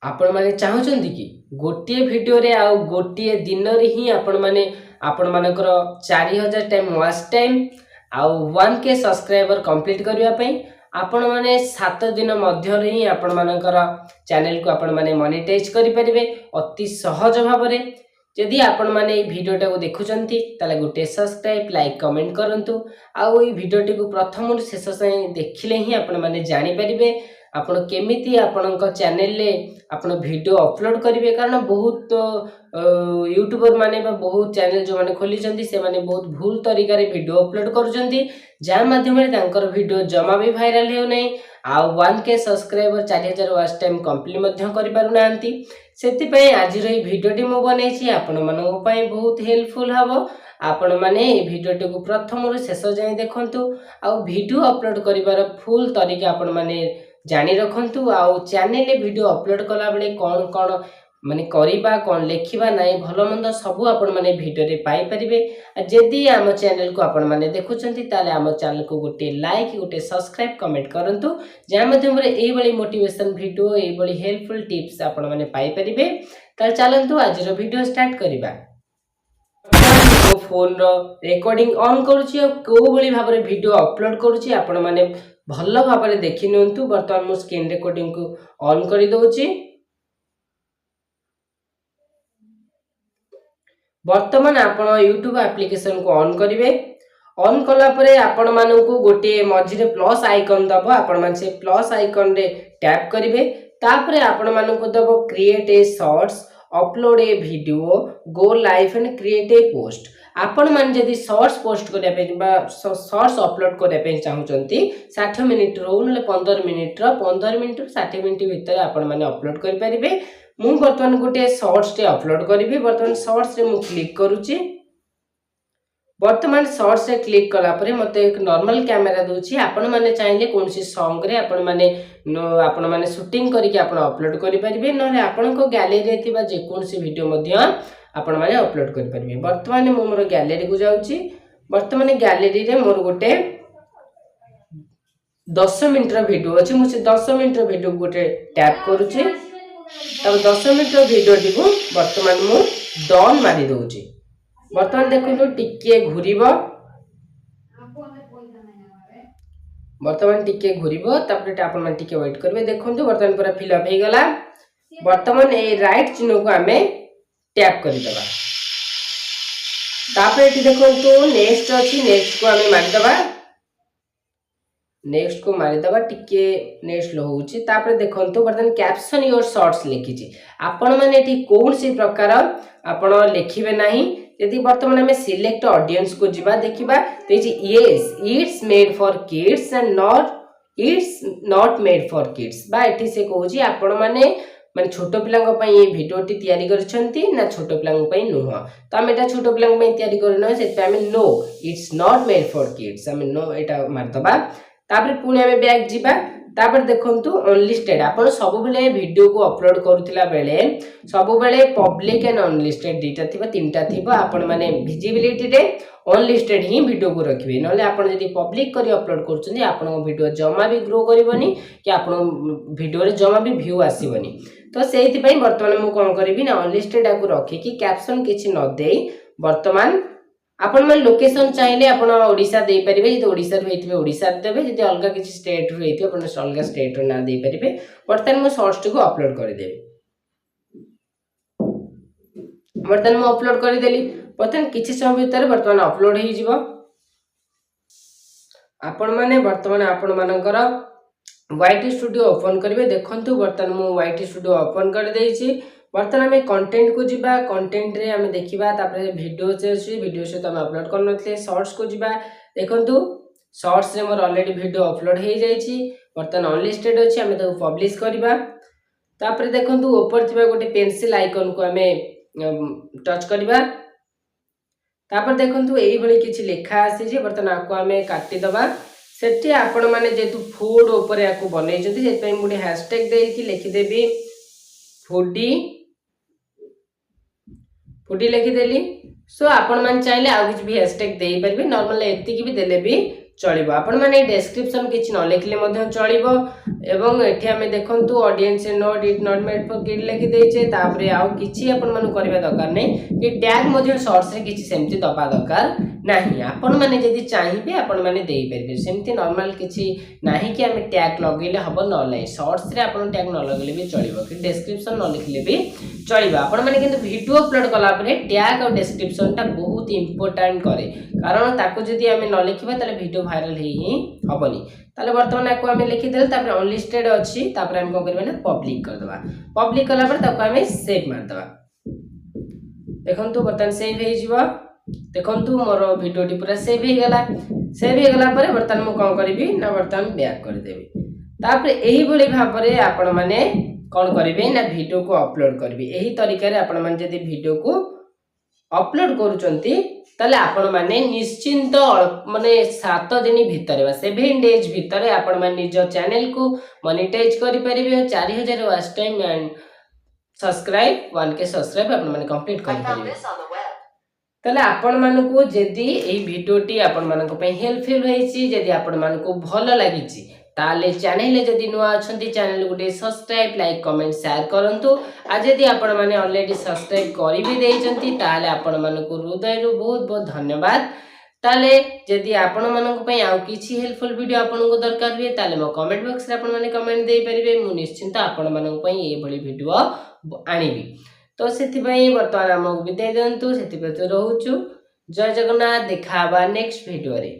आपण माने चाहूचंती कि गोटे वीडियो रे आ गोटे दिन रे ही आपण मानकर 4000 टाइम वॉच टाइम आ 1K सब्सक्राइबर कंप्लीट करबा पई आपण माने 7 दिन मध्य रे ही आपण मानकर चैनल को आपण माने मोनेटाइज करि परिबे अति सहज भाबरे। यदि आपण माने वीडियो टा को देखुचंती ताले गोटे सब्सक्राइब लाइक कमेंट करंतु आ ओई वीडियो टी को प्रथम शेष से देखिले ही आपण माने जानि परिबे आपण केमिति आपणक चैनल ले आपण वीडियो अपलोड करिवे। कारण बहुत यूट्यूबर माने बा बहुत चैनल जो माने खोली चंती से माने बहुत भूल तरीका रे वीडियो अपलोड करूचंती जा माध्यम रे तांकर वीडियो जमा भी वायरल हेउ नै आ 1K subscriber 4000 watch time complete मध्य करि पारु नांती। सेति पई आज रे वीडियो टी मो बनेछि आपण मानन पई बहुत हेल्पफुल हबो। आपण माने ए वीडियो टी को प्रथम रे शेष जाय देखंतु आ वीडियो अपलोड करिवार फुल तरीका आपण माने जानी रखंतु। आउ चैनल रे वीडियो अपलोड कला बेले कोन कोन माने करिबा कोन लेखिबा नै भलो मंद सब आपण माने वीडियो रे पाई परिबे। जदि आम चैनल को आपण माने देखुचंती ताले आम चैनल को गोटे लाइक गोटे सब्सक्राइब कमेंट करंतु जा माध्यम रे एई बळी मोटिवेशन वीडियो एई बळी हेल्पफुल टिप्स आपण माने पाई परिबे। ताल चलंतु आज रो वीडियो स्टार्ट करिबा। मो फोन रो रिकॉर्डिंग ऑन करूची आ को बळी भाबरे वीडियो अपलोड करूची आपण माने भल भाबरे देखि नंतु। वर्तमान मो स्क्रीन रिकॉर्डिंग को ऑन करि दोची। वर्तमान आपण YouTube एप्लीकेशन को ऑन करिवे। ऑन कला परे आपण माननकु गोटे मझिरे प्लस आइकन दबो आपण मान से प्लस आइकन रे टैप करिवे। तापरे आपण माननकु दबो create a shorts upload a video go live and create a post. आपण मान जदि शॉर्ट्स पोस्ट करिया पे बा शॉर्ट्स अपलोड करिया पे चाहूचंती 60 मिनिट रो नले 15 मिनिट रो 15 मिनिट 60 मिनिट भीतर आपण माने अपलोड करि परिबे। मु वर्तमान गोटे शॉर्ट्स टे अपलोड करिवे। वर्तमान शॉर्ट्स रे मु क्लिक करूची। वर्तमान शॉर्ट्स रे क्लिक कला परे मते एक नॉर्मल कैमरा दोची। आपण माने चाहिले कोनसी सॉन्ग रे आपण माने शूटिंग करिके आपण अपलोड करि परिबे नले आपण को गैलरी रे थिबा जे कोनसी वीडियो मध्य आपण माने अपलोड करि परिबे। वर्तमान मु मोर गैलरी को जाउची। वर्तमान गैलरी रे मोर गोटे 10 मिनिट रो वीडियो अछि। मु से 10 मिनिट रो वीडियो गोटे टैप करूची। तब 10 मिनिट रो वीडियो टी को वर्तमान मु डन मारी दोची। वर्तमान देखो टिके घुरीबो। वर्तमान टिके घुरीबो तापर आपण मन टिके वेट करबे। देखंतु वर्तमान पूरा फिल अप हे गला। वर्तमान ए राइट चिन्ह को हमें टैप करि दबा। तापर एठी देखंतु नेक्स्ट अछि। नेक्स्ट को हमें मारि दबा। नेक्स्ट को मारि दबा टिके नेक्स्ट लो होउची। तापर देखंतु वर्तमान कैप्शन योर शॉर्ट्स लिखिची। आपण माने एठी कोन सी प्रकार आपण लिखिबे नाही। यदि वर्तमान हमें सिलेक्ट ऑडियंस को जिबा देखिबा तेजी yes it's made for kids and it's not made for kids. बा एठी से कहूची आपण माने छोटो पिलांग पई ये वीडियो टी तयारी करछंती ना छोटो पिलांग पई नुह। तो हम एटा छोटो पिलांग पई तयारी करनो से पे हम no it's not made for kids हम नो एटा मार दबा। तापर पुणी हमें बैक जिबा। तापर देखंतु अनलिस्टेड आपण सब बेले वीडियो को अपलोड करूतिला बेले सब बेले पब्लिक एंड अनलिस्टेड दीटा थिबा तीनटा थिबा। आपण माने विजिबिलिटी रे अनलिस्टेड ही वीडियो को रखिबे नले आपण जदी पब्लिक करी अपलोड करछनी आपण वीडियो जमा भी ग्रो करबनी कि आपण वीडियो रे जमा भी व्यू आसीबनी। तो सेहिति पई वर्तमान मु कोन करबी ना अनलिस्टेड को रखि कि कैप्शन किछि न देई वर्तमान आपण मन लोकेशन चाहिले आपण ओडिसा दे परिबे। जदि ओडिसा रो हेतिबे ओडिसा देबे। जदि अलगा किछि स्टेट रो हेतिबे आपण अलगा स्टेट रो ना दे परिबे। वर्तमान मु शॉर्ट्स को अपलोड कर देबे। वर्तमान मु अपलोड कर देली। वर्तमान किछि समय भीतर वर्तमान अपलोड हे जिवो। आपण माने वर्तमान आपण मानकर YT स्टूडियो ओपन करिवे। देखंतु वर्तमान मु YT स्टूडियो ओपन कर देइछि। वर्तमान में कंटेंट को जिबा। कंटेंट रे हमें देखिबा तापर वीडियो से वीडियो से हम अपलोड कर नथले। शॉर्ट्स को जिबा। देखंतु शॉर्ट्स रे मोर ऑलरेडी वीडियो अपलोड हे जाइछि। वर्तमान अनलिस्टेड अछि हमें तो पब्लिश करबा। तापर देखंतु ऊपर थिबा गोटे पेंसिल आइकन को हमें टच करबा। तापर देखंतु एई भली किछि लेखा आसी जे वर्तमान आको हमें काटी दबा। सेठी आपण माने जेतु फूड ऊपर याको बनै जति जे पई मुडी हैशटैग देई कि लिखि देबी फूडी लिखि देली। सो आपण मान चाहिले आ किछ भी हैशटैग देई परबे। नॉर्मल एति कि भी देले भी चलिबो। आपण माने डिस्क्रिप्शन किछि न लिखले मध्य चलिबो एवं एठी हमें देखंतु audience note it not made for kid लिखि देइछे तापरे आउ किछि आपण माने करबा दरकार नै कि टैग मध्य शॉर्ट्स रे किछि सेमति दबा दरकार नाही। आपण माने जदि चाहिबे आपण माने देई परबे सेमति नॉर्मल किछि नाही कि हमें टैग लगेले हबो न नै शॉर्ट्स रे आपण टैग न लगेले भी चलिबो कि डिस्क्रिप्शन न लिखले भी चलिबो। आपण माने किंतु वीडियो अपलोड कला परे टैग और डिस्क्रिप्शन ता बहुत इंपोर्टेंट करे कारण ताको जदि हमें न लिखिबा तले वीडियो वायरल ही हबनी। ताले वर्तमान आको हमें लिखि देल तापर अनलिस्टेड अछि तापर हम को करबे ना पब्लिक कर दबा। पब्लिक कला पर ताको हमें सेव मार दबा। देखंतु वर्तमान सेव हे जिवो देखंतु मोर वीडियोटी पूरा सेव हे गला। सेव हे गला पर वर्तमान मु कोन करबी ना वर्तमान बैक कर देबी। तापर एही भली भाबरे आपण माने कोन करबे ना वीडियो को अपलोड करबी। एही तरीका रे आपण माने जदि वीडियो को अपलोड करूचंती ताले आपण माने निश्चिंत माने 7 दिन भितर 7 डेज भितर आपण माने निज चैनल को मोनेटाइज करि परिबे। 4000 watch time and subscribe 1k subscribe आपण माने कंप्लीट करि परिबे। ताले आपण मानको जदि एही वीडियोटी आपण मानको पे हेल्पफुल होईची जदि आपण मानको भलो लागिची ताले चैनल जदि नुआ अछंती चैनल गुटे सब्सक्राइब लाइक कमेंट शेयर करंतु। आ जदि आपण माने ऑलरेडी सब्सक्राइब करि भी देइचंती ताले आपण मानको हृदय रो बहुत बहुत धन्यवाद। ताले जदि आपण मानको पे आ किछि हेल्पफुल वीडियो आपण को दरकार हुए ताले मो कमेंट बॉक्स रे आपण माने कमेंट देई परिबे। मु निश्चिंत आपण मानको पे ए भली वीडियो आनिबी। तो सेति पई वर्तमान हमक विदाय दंतु सेति पे रहउछु। जय जगन्नाथ। देखाबा नेक्स्ट वीडियो रे।